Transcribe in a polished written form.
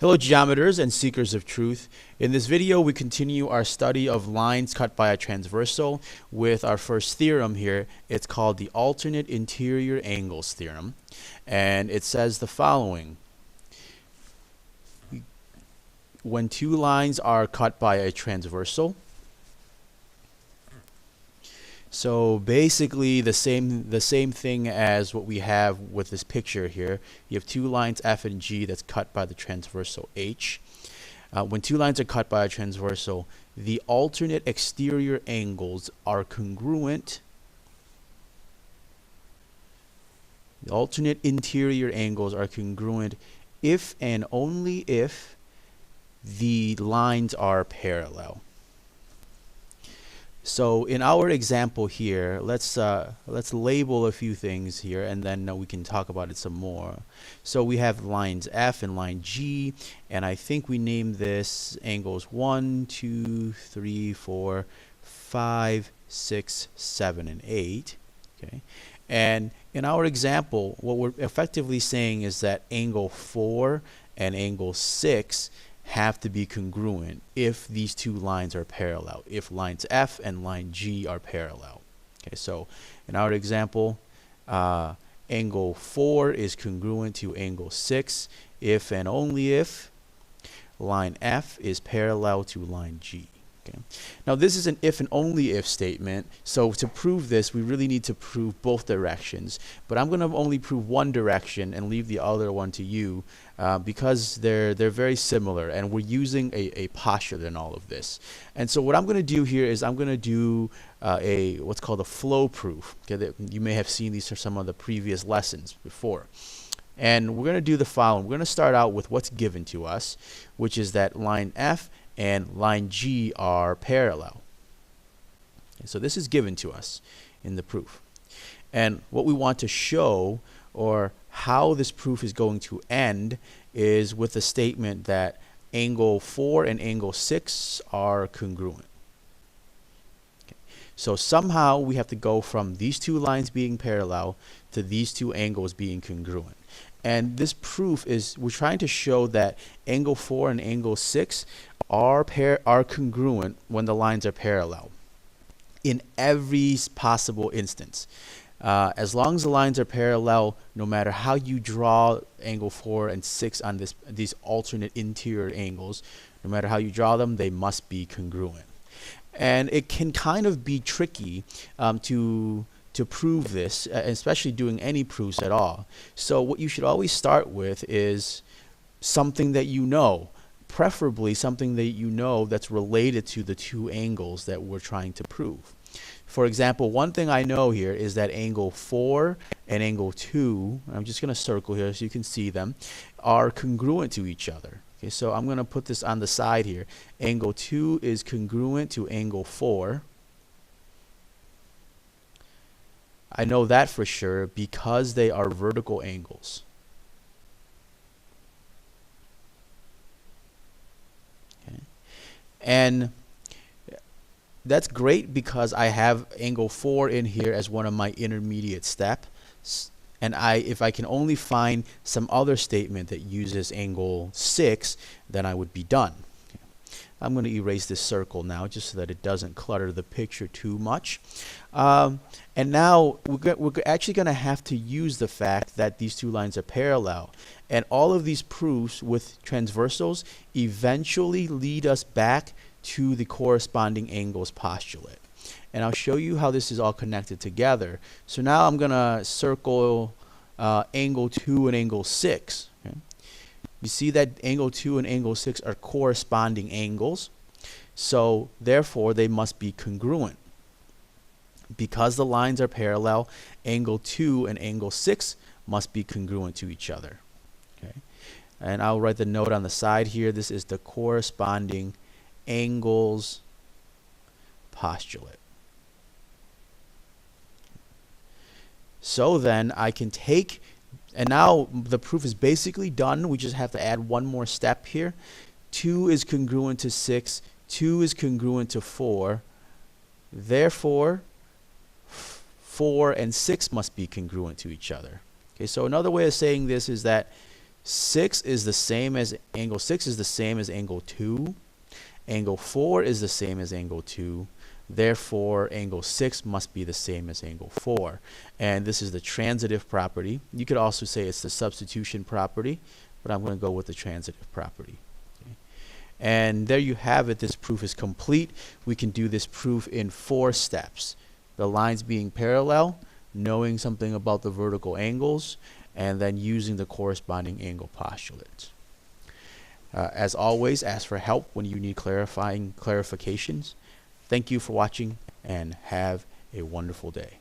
Hello geometers and seekers of truth. In this video we continue our study of lines cut by a transversal with our first theorem here. It's called the alternate interior angles theorem, and it says the following. When two lines are cut by a transversal, so basically the same thing as what we have with this picture here. You have two lines F and G that's cut by the transversal H. When two lines are cut by a transversal, the alternate exterior angles are congruent. The alternate interior angles are congruent if and only if the lines are parallel. So in our example here, let's label a few things here, and then we can talk about it some more. So we have lines F and line G, and I think we named this angles 1, 2, 3, 4, 5, 6, 7, and 8. Okay, and in our example, what we're effectively saying is that angle 4 and angle 6 have to be congruent if these two lines are parallel, if lines F and line G are parallel. Okay, so in our example, angle 4 is congruent to angle 6 if and only if line F is parallel to line G. Okay. Now this is an if and only if statement, so to prove this we really need to prove both directions, but I'm going to only prove one direction and leave the other one to you because they're very similar, and we're using a postulate in all of this. And so what I'm going to do here is I'm going to do what's called a flow proof. Okay, you may have seen these for some of the previous lessons before. And we're going to do the following. We're going to start out with what's given to us, which is that line F and line G are parallel. Okay, so this is given to us in the proof. And what we want to show, or how this proof is going to end, is with the statement that angle 4 and angle 6 are congruent. Okay. So somehow we have to go from these two lines being parallel to these two angles being congruent. And this proof is, we're trying to show that angle 4 and angle 6 are congruent when the lines are parallel in every possible instance. As long as the lines are parallel, no matter how you draw angle 4 and 6 on these alternate interior angles, no matter how you draw them, they must be congruent. And it can kind of be tricky to prove this, especially doing any proofs at all. So what you should always start with is something that you know, preferably something that you know that's related to the two angles that we're trying to prove. For example, one thing I know here is that angle 4 and angle 2, I'm just going to circle here so you can see them, are congruent to each other. Okay, so I'm going to put this on the side here. Angle 2 is congruent to angle 4. I know that for sure because they are vertical angles. Okay. And that's great because I have angle 4 in here as one of my intermediate steps, and if I can only find some other statement that uses angle 6, then I would be done. Okay. I'm going to erase this circle now just so that it doesn't clutter the picture too much. And now we're actually going to have to use the fact that these two lines are parallel. And all of these proofs with transversals eventually lead us back to the corresponding angles postulate. And I'll show you how this is all connected together. So now I'm going to circle angle 2 and angle 6. Okay? You see that angle 2 and angle 6 are corresponding angles. So therefore they must be congruent. Because the lines are parallel, angle 2 and angle 6 must be congruent to each other. Okay? And I'll write the note on the side here. This is the corresponding angles postulate. So then I can take, and now the proof is basically done. We just have to add one more step here. 2 is congruent to 6. 2 is congruent to 4. Therefore, 4 and 6 must be congruent to each other. Okay, so another way of saying this is that Angle 6 is the same as angle 2. Angle 4 is the same as angle 2. Therefore, angle 6 must be the same as angle 4. And this is the transitive property. You could also say it's the substitution property, but I'm going to go with the transitive property. Okay. And there you have it. This proof is complete. We can do this proof in 4 steps. The lines being parallel, knowing something about the vertical angles, and then using the corresponding angle postulates. As always, ask for help when you need clarifications. Thank you for watching and have a wonderful day.